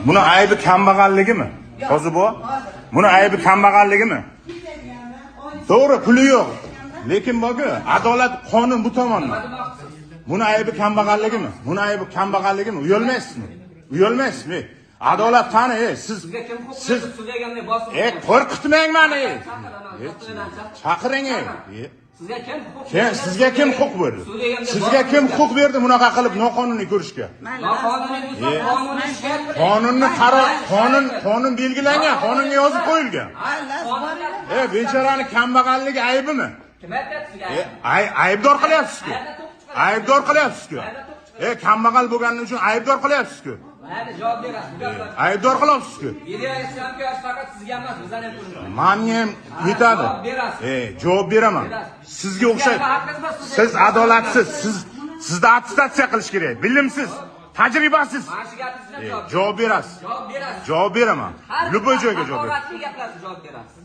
Buni aybi kambag'alligimi? Hozir bu. Buni aybi kambag'alligimi? To'g'ri, puli yo'q. Lekin boku, adolat qonun bu tomonda. Buni aybi kambag'alligimi? Buni aybi kambag'alligimi? Uyalmaysizmi? Uyalmaysizmi? Adolat qani, siz qo'rqitmang meni. Chaqiring. Sizga kim huquq berdi? Sizga kim huquq berdi bunaqa qilib noqonuniy ko'rishga? Qonun belgilangan, qonunga yozib qo'yilgan. Bechorani kambag'alligi aybimi? Kim aytadi sizga? Aybdor qilyapsiz-ku. Aybdor qilyapsiz-ku. Kambag'al bo'lgani uchun aybdor qilyapsiz-ku. Mayli, javob berasiz. Aybdor qilyapsiz-ku. Beryapsizki, faqat sizga emas, bizdan ham ko'rinadi. Menga ham yetadi. Javob beraman. Sizga o'xshaydi. Siz adolatsiz, sizda attestatsiya qilish kerak. Bilimsiz, tajribasiz. Mana shu gapingizga javob berasiz. Javob beraman. Luboy joyga javob berasiz. Javob berasiz.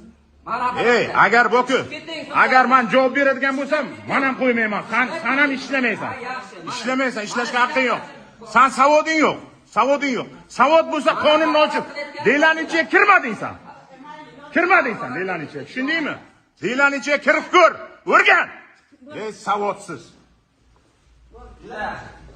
Agar men javob beradigan bo'lsam, men ham qo'ymayman. Sen ham ishlamaysan. Ishlamaysan, ishlashga haqqing yo'q. Sen savoding yo'q. Savoding yo'q. Savod bo'lsa qonunni ochib, Delani ichiga kirmading sen. Kirmading sen Delani ichiga. Tushundingmi? Delani ichiga kirib ko'r. O'rgan. Savodsiz.